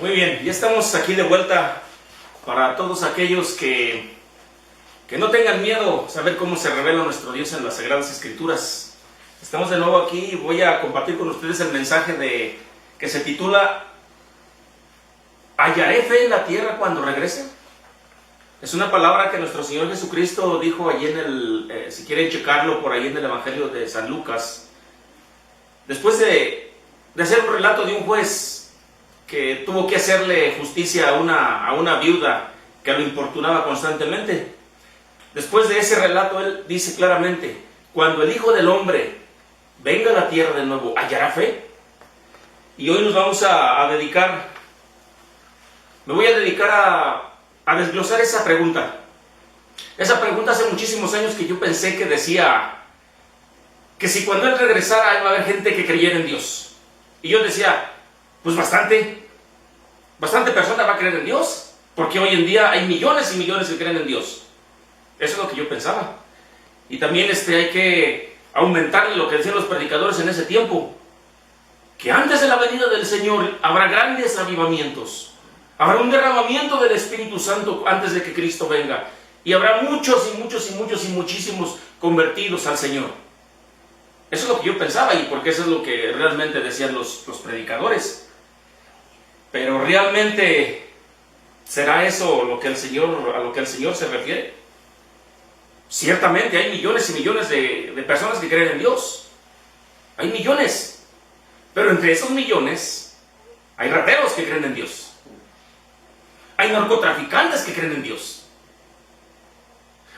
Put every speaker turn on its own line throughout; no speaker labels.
Muy bien, ya estamos aquí de vuelta para todos aquellos que no tengan miedo a saber cómo se revela nuestro Dios en las Sagradas Escrituras. Estamos de nuevo aquí y voy a compartir con ustedes el mensaje que se titula ¿Hallaré fe en la tierra cuando regrese? Es una palabra que nuestro Señor Jesucristo dijo allí si quieren checarlo por ahí en el Evangelio de San Lucas. Después de hacer un relato de un juez que tuvo que hacerle justicia a una viuda que lo importunaba constantemente. Después de ese relato, él dice claramente: cuando el Hijo del Hombre venga a la tierra de nuevo, ¿hallará fe? Y hoy nos vamos me voy a dedicar a desglosar esa pregunta. Esa pregunta hace muchísimos años que yo pensé que decía que si cuando él regresara iba a haber gente que creyera en Dios. Y yo decía, pues bastante persona va a creer en Dios, porque hoy en día hay millones y millones que creen en Dios. Eso es lo que yo pensaba. Y también hay que aumentarle lo que decían los predicadores en ese tiempo, que antes de la venida del Señor habrá grandes avivamientos. Habrá un derramamiento del Espíritu Santo antes de que Cristo venga. Y habrá muchísimos convertidos al Señor. Eso es lo que yo pensaba, y porque eso es lo que realmente decían los predicadores. Pero realmente, ¿será eso a lo que el Señor se refiere? Ciertamente hay millones y millones de personas que creen en Dios. Hay millones. Pero entre esos millones hay rateros que creen en Dios. Hay narcotraficantes que creen en Dios.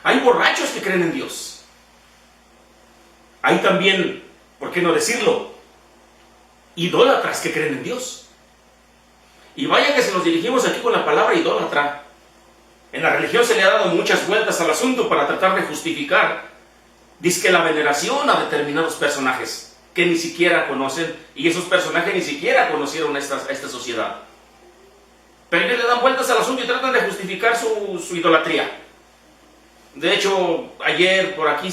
Hay borrachos que creen en Dios. Hay también, ¿por qué no decirlo?, idólatras que creen en Dios. Y vaya que si nos dirigimos aquí con la palabra idólatra, en la religión se le ha dado muchas vueltas al asunto para tratar de justificar, dizque la veneración a determinados personajes que ni siquiera conocen, y esos personajes ni siquiera conocieron a esta sociedad. Pero ellos le dan vueltas al asunto y tratan de justificar su idolatría. De hecho, ayer por aquí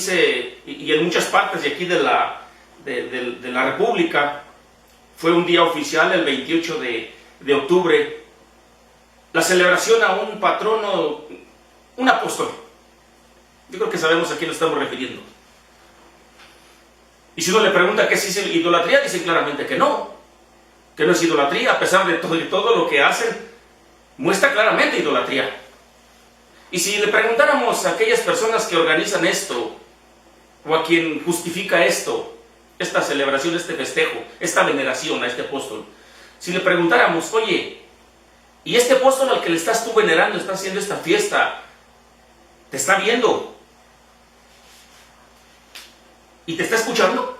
y en muchas partes de aquí de la República, fue un día oficial, el 28 de octubre, la celebración a un patrono, un apóstol. Yo creo que sabemos a quién nos estamos refiriendo. Y si uno le pregunta qué es idolatría, dicen claramente que no es idolatría, a pesar de todo lo que hacen, muestra claramente idolatría. Y si le preguntáramos a aquellas personas que organizan esto, o a quien justifica esta celebración, este festejo, esta veneración a este apóstol, si le preguntáramos, oye, ¿y este apóstol al que le estás tú venerando, está haciendo esta fiesta, te está viendo y te está escuchando?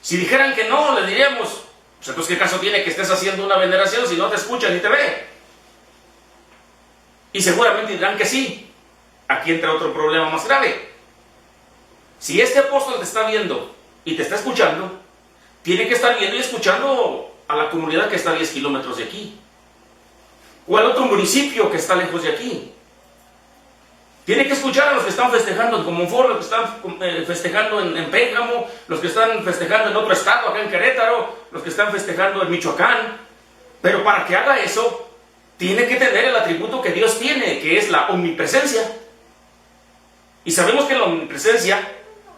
Si dijeran que no, le diríamos, pues entonces ¿qué caso tiene que estés haciendo una veneración si no te escucha ni te ve? Y seguramente dirán que sí. Aquí entra otro problema más grave. Si este apóstol te está viendo y te está escuchando, tiene que estar viendo y escuchando a la comunidad que está a 10 kilómetros de aquí, o al otro municipio que está lejos de aquí. Tiene que escuchar a los que están festejando en Comonfort, los que están festejando en Pénjamo, los que están festejando en otro estado, acá en Querétaro, los que están festejando en Michoacán. Pero para que haga eso, tiene que tener el atributo que Dios tiene, que es la omnipresencia. Y sabemos que la omnipresencia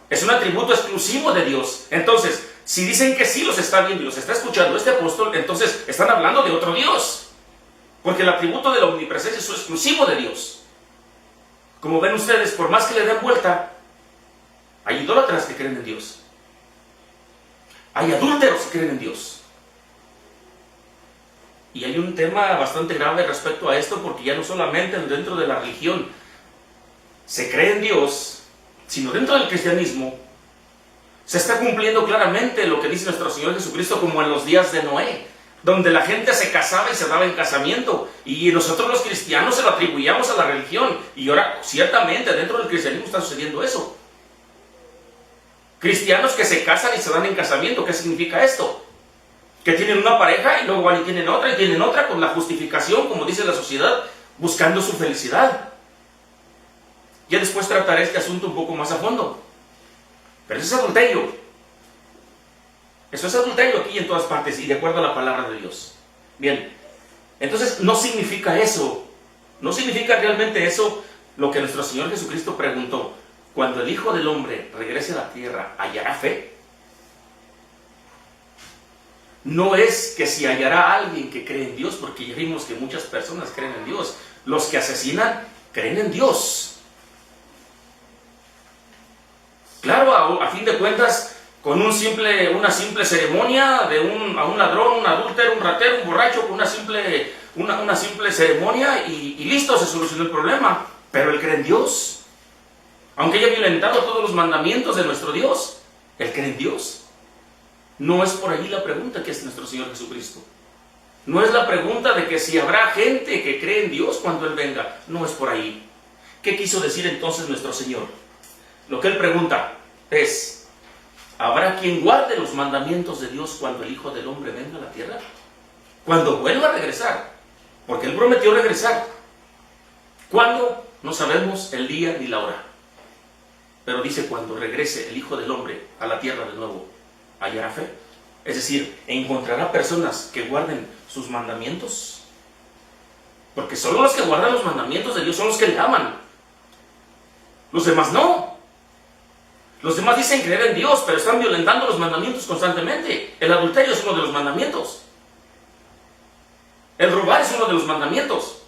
es un atributo exclusivo de Dios. Entonces, si dicen que sí los está viendo y los está escuchando este apóstol, entonces están hablando de otro Dios. Porque el atributo de la omnipresencia es exclusivo de Dios. Como ven ustedes, por más que le den vuelta, hay idólatras que creen en Dios. Hay adúlteros que creen en Dios. Y hay un tema bastante grave respecto a esto, porque ya no solamente dentro de la religión se cree en Dios, sino dentro del cristianismo se está cumpliendo claramente lo que dice nuestro Señor Jesucristo, como en los días de Noé, donde la gente se casaba y se daba en casamiento, y nosotros los cristianos se lo atribuíamos a la religión, y ahora ciertamente dentro del cristianismo está sucediendo eso. Cristianos que se casan y se dan en casamiento. ¿Qué significa esto? Que tienen una pareja y luego van y tienen otra con la justificación, como dice la sociedad, buscando su felicidad. Ya después trataré este asunto un poco más a fondo. Pero eso es adulterio. Eso es adulterio aquí y en todas partes, y de acuerdo a la palabra de Dios. Bien, entonces no significa eso, no significa realmente eso lo que nuestro Señor Jesucristo preguntó. Cuando el Hijo del Hombre regrese a la tierra, ¿hallará fe? No es que si hallará a alguien que cree en Dios, porque ya vimos que muchas personas creen en Dios. Los que asesinan creen en Dios. Claro, a fin de cuentas, con una simple ceremonia a un ladrón, un adúltero, un ratero, un borracho, con una simple ceremonia y listo, se solucionó el problema. Pero él cree en Dios. Aunque haya violentado todos los mandamientos de nuestro Dios, él cree en Dios. No es por allí la pregunta que es nuestro Señor Jesucristo. No es la pregunta de que si habrá gente que cree en Dios cuando Él venga. No es por ahí. ¿Qué quiso decir entonces nuestro Señor? Lo que Él pregunta es, ¿habrá quien guarde los mandamientos de Dios cuando el Hijo del Hombre venga a la tierra? Cuando vuelva a regresar. Porque Él prometió regresar. ¿Cuándo? No sabemos el día ni la hora. Pero dice cuando regrese el Hijo del Hombre a la tierra de nuevo, ¿hallará fe? Es decir, ¿encontrará personas que guarden sus mandamientos? Porque solo los que guardan los mandamientos de Dios son los que le aman. Los demás no. Los demás dicen creer en Dios, pero están violentando los mandamientos constantemente. El adulterio es uno de los mandamientos. El robar es uno de los mandamientos.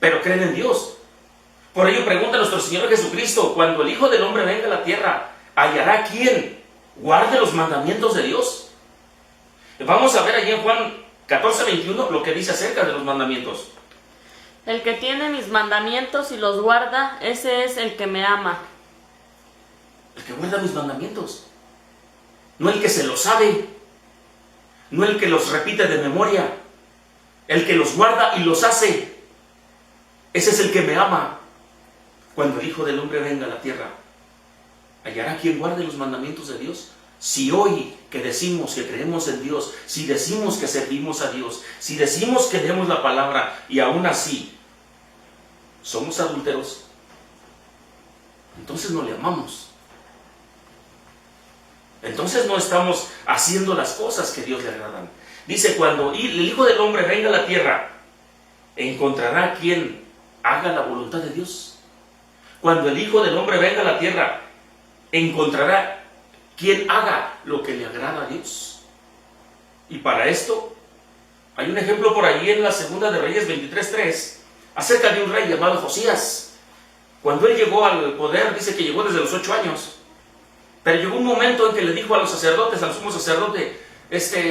Pero creen en Dios. Por ello pregunta nuestro Señor Jesucristo, cuando el Hijo del Hombre venga a la tierra, ¿hallará quien guarde los mandamientos de Dios? Vamos a ver allí en Juan 14:21 lo que dice acerca de los mandamientos.
El que tiene mis mandamientos y los guarda, ese es el que me ama.
El que guarda mis mandamientos. No el que se los sabe. No el que los repite de memoria. El que los guarda y los hace. Ese es el que me ama. Cuando el Hijo del Hombre venga a la tierra, ¿hallará quien guarde los mandamientos de Dios? Si hoy que decimos que creemos en Dios, si decimos que servimos a Dios, si decimos que leemos la palabra y aún así somos adúlteros, entonces no le amamos. Entonces no estamos haciendo las cosas que a Dios le agradan. Dice, cuando el Hijo del Hombre venga a la tierra, ¿encontrará quien haga la voluntad de Dios? Cuando el Hijo del Hombre venga a la tierra, ¿encontrará quien haga lo que le agrada a Dios? Y para esto, hay un ejemplo por ahí en la Segunda de Reyes 23:3, acerca de un rey llamado Josías. Cuando él llegó al poder, dice que llegó desde los 8 años. Pero llegó un momento en que le dijo a los sacerdotes, al sumo sacerdote,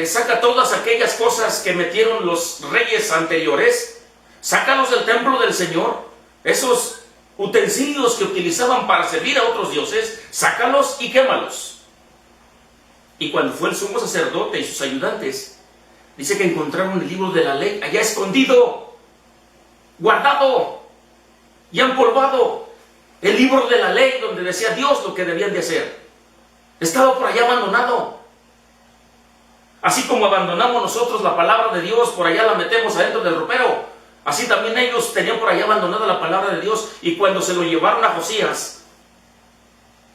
saca todas aquellas cosas que metieron los reyes anteriores, sácalos del templo del Señor, esos utensilios que utilizaban para servir a otros dioses, sácalos y quémalos. Y cuando fue el sumo sacerdote y sus ayudantes, dice que encontraron el libro de la ley allá escondido, guardado y empolvado. El libro de la ley donde decía Dios lo que debían de hacer. Estaba por allá abandonado. Así como abandonamos nosotros la palabra de Dios, por allá la metemos adentro del ropero. Así también ellos tenían por allá abandonada la palabra de Dios. Y cuando se lo llevaron a Josías,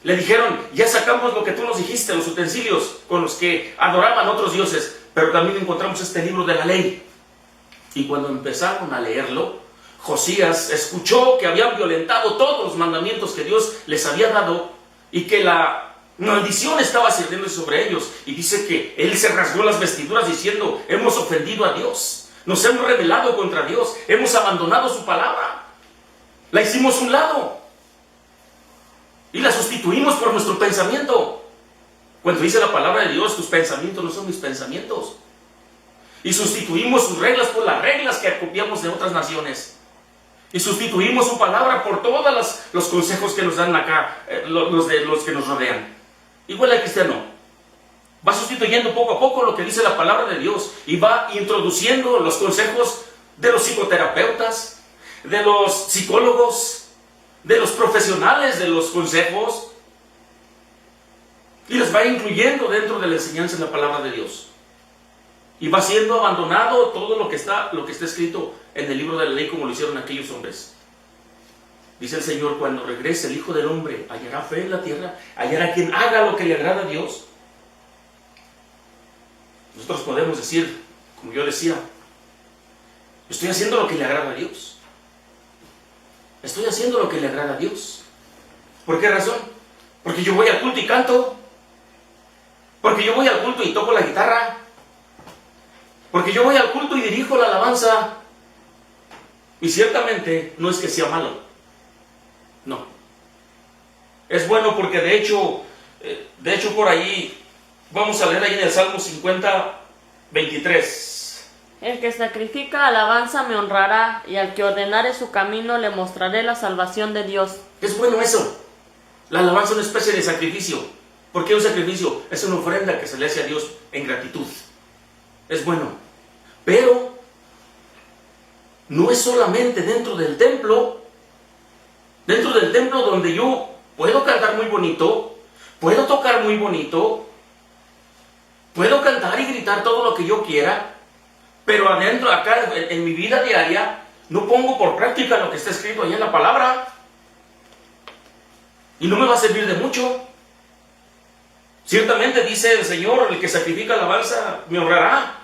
le dijeron, ya sacamos lo que tú nos dijiste, los utensilios con los que adoraban otros dioses, pero también encontramos este libro de la ley. Y cuando empezaron a leerlo, Josías escuchó que habían violentado todos los mandamientos que Dios les había dado y que la maldición estaba sirviéndose sobre ellos. Y dice que él se rasgó las vestiduras diciendo, hemos ofendido a Dios, nos hemos rebelado contra Dios, hemos abandonado su palabra, la hicimos a un lado y la sustituimos por nuestro pensamiento. Cuando dice la palabra de Dios, tus pensamientos no son mis pensamientos. Y sustituimos sus reglas por las reglas que copiamos de otras naciones. Y sustituimos su palabra por todos los consejos que nos dan acá, los que nos rodean. Igual el cristiano va sustituyendo poco a poco lo que dice la palabra de Dios y va introduciendo los consejos de los psicoterapeutas, de los psicólogos, de los profesionales de los consejos, y les va incluyendo dentro de la enseñanza de la palabra de Dios. Y va siendo abandonado todo lo que está escrito en el libro de la ley, como lo hicieron aquellos hombres. Dice el Señor, cuando regrese el Hijo del Hombre, ¿hallará fe en la tierra? ¿Hallará quien haga lo que le agrada a Dios? Nosotros podemos decir, como yo decía, Estoy haciendo lo que le agrada a Dios. Estoy haciendo lo que le agrada a Dios. ¿Por qué razón? Porque yo voy al culto y canto. Porque yo voy al culto y toco la guitarra. Porque yo voy al culto y dirijo la alabanza. Y ciertamente no es que sea malo. No. Es bueno porque de hecho por ahí, vamos a leer ahí en el Salmo 50, 23.
El que sacrifica alabanza me honrará, y al que ordenare su camino le mostraré la salvación de Dios.
Es bueno eso. La alabanza es una especie de sacrificio. ¿Por qué un sacrificio? Es una ofrenda que se le hace a Dios en gratitud. Es bueno. Pero no es solamente dentro del templo donde yo puedo cantar muy bonito, puedo tocar muy bonito, puedo cantar y gritar todo lo que yo quiera, pero adentro, acá en mi vida diaria, no pongo por práctica lo que está escrito ahí en la palabra. Y no me va a servir de mucho. Ciertamente dice el Señor, el que sacrifica alabanza me honrará.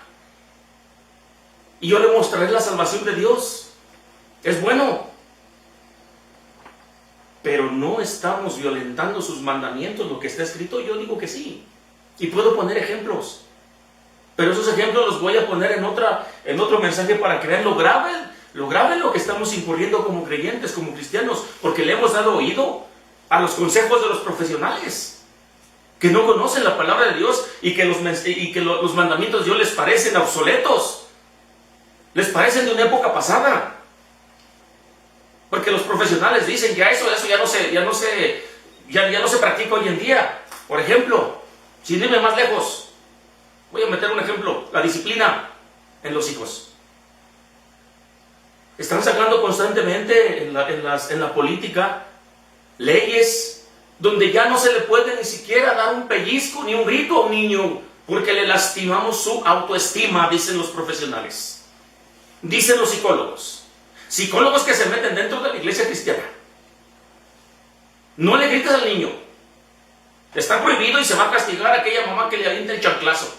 Y yo le mostraré la salvación de Dios. Es bueno. Pero no estamos violentando sus mandamientos, lo que está escrito. Yo digo que sí. Y puedo poner ejemplos. Pero esos ejemplos los voy a poner en otro mensaje para que vean lo grave en lo que estamos incurriendo como creyentes, como cristianos, porque le hemos dado oído a los consejos de los profesionales, que no conocen la palabra de Dios y que los mandamientos de Dios les parecen obsoletos, les parecen de una época pasada. Porque los profesionales dicen que eso ya no se practica hoy en día. Por ejemplo, sin irme más lejos, voy a meter un ejemplo: la disciplina en los hijos. Están sacando constantemente en la política leyes donde ya no se le puede ni siquiera dar un pellizco ni un grito a un niño porque le lastimamos su autoestima, dicen los profesionales, dicen los psicólogos que se meten dentro de la iglesia cristiana. No le grites al niño, está prohibido y se va a castigar a aquella mamá que le avienta el chanclazo.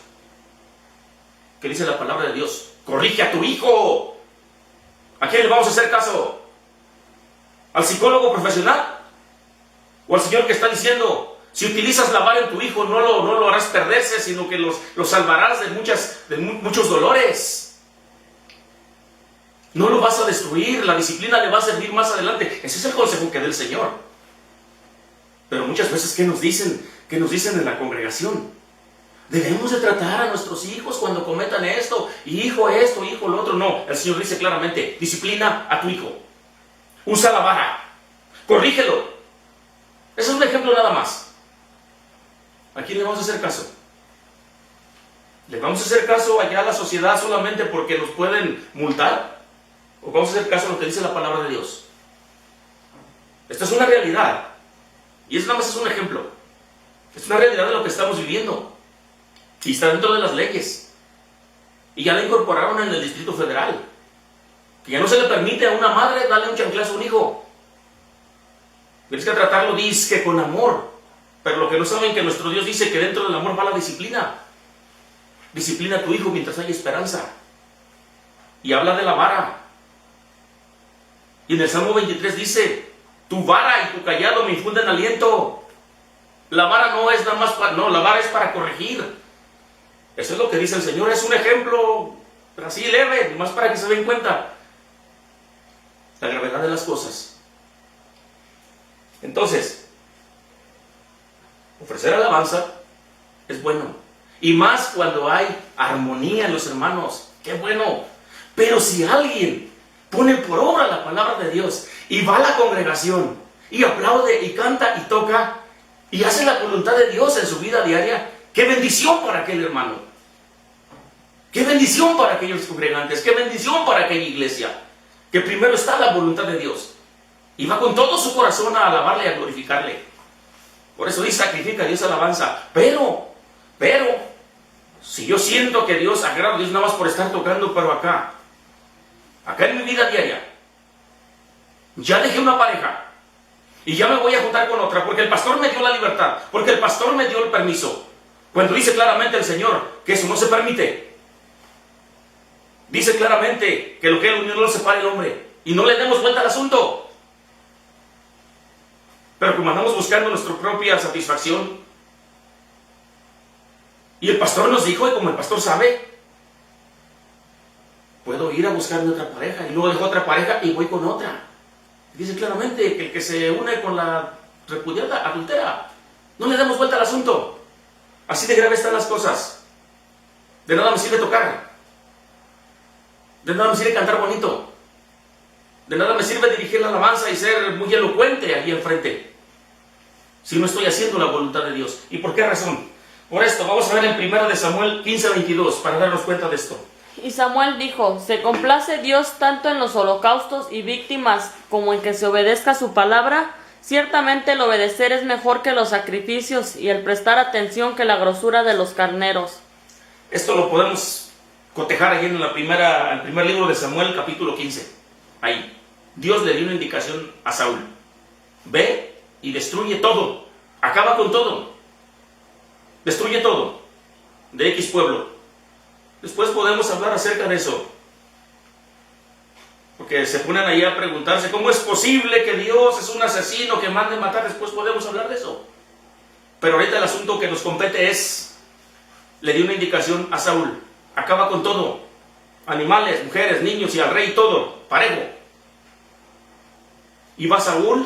Que dice la palabra de Dios: corrige a tu hijo. ¿A quién le vamos a hacer caso? ¿Al psicólogo profesional? ¿O al Señor que está diciendo: si utilizas la vara en tu hijo, no lo harás perderse, sino que lo salvarás de muchos dolores? No lo vas a destruir, la disciplina le va a servir más adelante. Ese es el consejo que da el Señor. Pero muchas veces, ¿qué nos dicen en la congregación? Debemos de tratar a nuestros hijos cuando cometan esto, hijo lo otro. No, el Señor dice claramente: disciplina a tu hijo, usa la vara, corrígelo. Ese es un ejemplo nada más. ¿A quién le vamos a hacer caso? ¿Le vamos a hacer caso allá a la sociedad solamente porque nos pueden multar? ¿O vamos a hacer caso a lo que dice la palabra de Dios? Esta es una realidad. Y eso nada más es un ejemplo. Es una realidad de lo que estamos viviendo. Y está dentro de las leyes. Y ya la incorporaron en el Distrito Federal. Que ya no se le permite a una madre darle un chanclazo a un hijo. Tienes que tratarlo, dizque con amor. Pero lo que no saben, que nuestro Dios dice que dentro del amor va la disciplina. Disciplina a tu hijo mientras haya esperanza. Y habla de la vara. Y en el Salmo 23 dice: tu vara y tu callado me infunden aliento. La vara no es nada más la vara es para corregir. Eso es lo que dice el Señor. Es un ejemplo, pero así leve, más para que se den cuenta la gravedad de las cosas. Entonces, ofrecer alabanza es bueno. Y más cuando hay armonía en los hermanos. ¡Qué bueno! Pero si alguien pone por obra la palabra de Dios y va a la congregación y aplaude y canta y toca y hace la voluntad de Dios en su vida diaria, ¡qué bendición para aquel hermano! ¡Qué bendición para aquellos congregantes! ¡Qué bendición para aquella iglesia! Que primero está la voluntad de Dios y va con todo su corazón a alabarle y a glorificarle. Por eso dice: sacrifica a Dios alabanza. Pero, si yo siento que Dios agrada a Dios nada más por estar tocando, pero acá en mi vida diaria, ya dejé una pareja y ya me voy a juntar con otra porque el pastor me dio la libertad, porque el pastor me dio el permiso, cuando dice claramente el Señor que eso no se permite. Dice claramente que lo que el unión no lo separa el hombre. Y no le demos vuelta al asunto. Pero como andamos buscando nuestra propia satisfacción, y el pastor nos dijo, y como el pastor sabe, puedo ir a buscarme otra pareja, y luego dejo otra pareja y voy con otra. Dice claramente que el que se une con la repudiada adultera. No le demos vuelta al asunto. Así de grave están las cosas. De nada me sirve tocar. De nada me sirve cantar bonito. De nada me sirve dirigir la alabanza y ser muy elocuente allí enfrente, si no estoy haciendo la voluntad de Dios. ¿Y por qué razón? Por esto, vamos a ver en 1 de Samuel 15:22 para darnos cuenta de esto.
Y Samuel dijo: se complace Dios tanto en los holocaustos y víctimas como en que se obedezca su palabra. Ciertamente el obedecer es mejor que los sacrificios y el prestar atención que la grosura de los carneros.
Esto lo podemos cotejar ahí en el primer libro de Samuel, capítulo 15. Ahí, Dios le dio una indicación a Saúl. Ve y destruye todo. Acaba con todo. Destruye todo de X pueblo. Después podemos hablar acerca de eso. Porque se ponen ahí a preguntarse cómo es posible que Dios es un asesino que mande matar. Después podemos hablar de eso. Pero ahorita el asunto que nos compete es, le dio una indicación a Saúl. Acaba con todo. Animales, mujeres, niños y al rey, todo. Parejo. Y va Saúl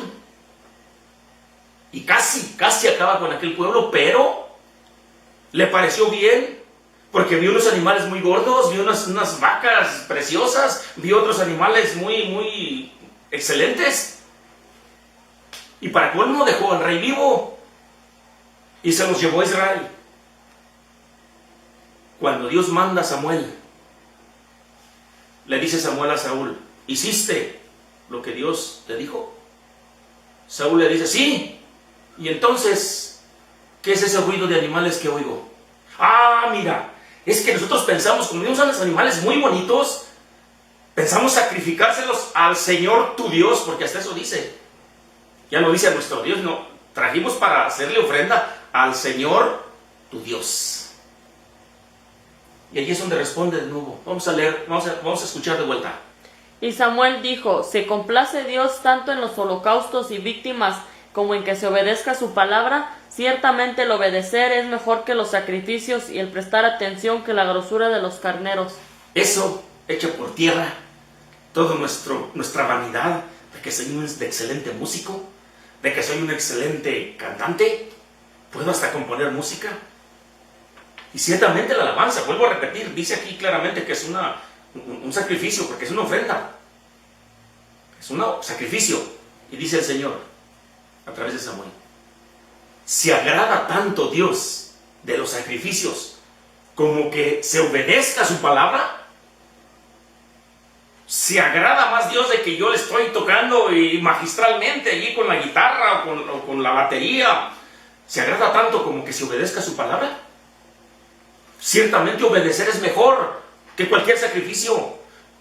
y casi acaba con aquel pueblo, pero le pareció bien, porque vio unos animales muy gordos, vio unas vacas preciosas, vio otros animales muy excelentes. Y para colmo dejó al rey vivo y se los llevó a Israel. Cuando Dios manda a Samuel, le dice Samuel a Saúl: ¿hiciste lo que Dios te dijo? Saúl le dice: sí. Y entonces, ¿qué es ese ruido de animales que oigo? Ah, mira, es que nosotros pensamos, como vimos a los animales muy bonitos, pensamos sacrificárselos al Señor tu Dios, porque hasta eso dice. Ya no dice a nuestro Dios, no. Trajimos para hacerle ofrenda al Señor tu Dios. Y allí es donde responde de nuevo. Vamos a leer, vamos a escuchar de vuelta.
Y Samuel dijo: se complace Dios tanto en los holocaustos y víctimas como en que se obedezca su palabra. Ciertamente el obedecer es mejor que los sacrificios y el prestar atención que la grosura de los carneros.
Eso echa por tierra toda nuestra vanidad de que soy un excelente músico, de que soy un excelente cantante, puedo hasta componer música. Y ciertamente la alabanza, vuelvo a repetir, dice aquí claramente que es un sacrificio, porque es una ofrenda. Es un sacrificio. Y dice el Señor a través de Samuel: se agrada tanto Dios de los sacrificios como que se obedezca a su palabra. Se agrada más Dios de que yo le estoy tocando y magistralmente allí con la guitarra o con la batería. Se agrada tanto como que se obedezca a su palabra. Ciertamente obedecer es mejor que cualquier sacrificio.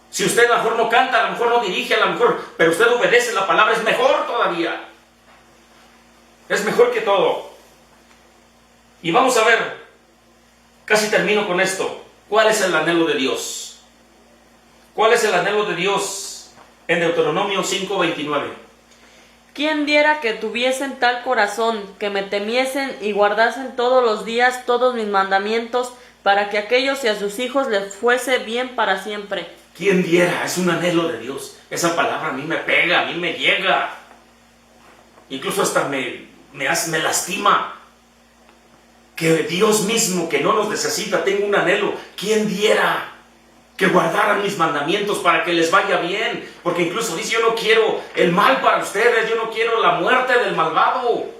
Si usted a lo mejor no canta, a lo mejor no dirige, a lo mejor, pero usted obedece la palabra, es mejor todavía. Es mejor que todo. Y vamos a ver, casi termino con esto. ¿Cuál es el anhelo de Dios? ¿Cuál es el anhelo de Dios? En Deuteronomio 5:29.
¿Quién diera que tuviesen tal corazón, que me temiesen y guardasen todos los días todos mis mandamientos, para que a aquellos y a sus hijos les fuese bien para siempre?
¿Quién diera? Es un anhelo de Dios. Esa palabra a mí me pega, a mí me llega. Incluso hasta me lastima. Que Dios mismo, que no nos necesita, tenga un anhelo. ¿Quién diera que guardaran mis mandamientos para que les vaya bien? Porque incluso dice: yo no quiero el mal para ustedes, yo no quiero la muerte del malvado.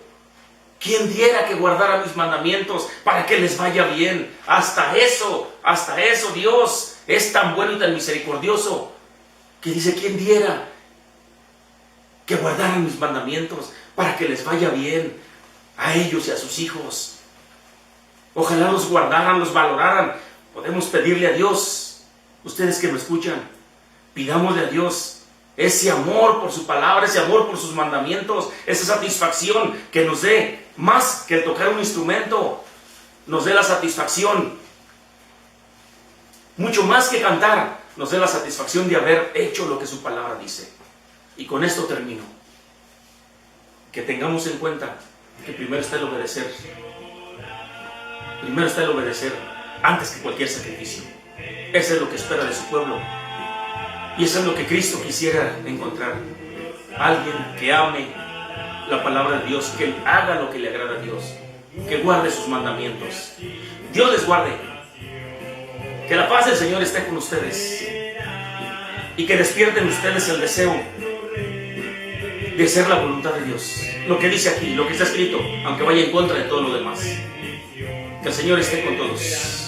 ¿Quién diera que guardara mis mandamientos para que les vaya bien? Hasta eso Dios es tan bueno y tan misericordioso que dice: ¿quién diera que guardaran mis mandamientos para que les vaya bien a ellos y a sus hijos? Ojalá los guardaran, los valoraran. Podemos pedirle a Dios, ustedes que me escuchan, pidámosle a Dios ese amor por su palabra, ese amor por sus mandamientos, esa satisfacción que nos dé, más que el tocar un instrumento, nos dé la satisfacción, mucho más que cantar, nos dé la satisfacción de haber hecho lo que su palabra dice. Y con esto termino. Que tengamos en cuenta que primero está el obedecer. Primero está el obedecer antes que cualquier sacrificio. Eso es lo que espera de su pueblo. Y eso es lo que Cristo quisiera encontrar. Alguien que ame la palabra de Dios, que haga lo que le agrada a Dios, que guarde sus mandamientos. Dios les guarde. Que la paz del Señor esté con ustedes y que despierten ustedes el deseo de hacer la voluntad de Dios. Lo que dice aquí, lo que está escrito, aunque vaya en contra de todo lo demás. Que el Señor esté con todos.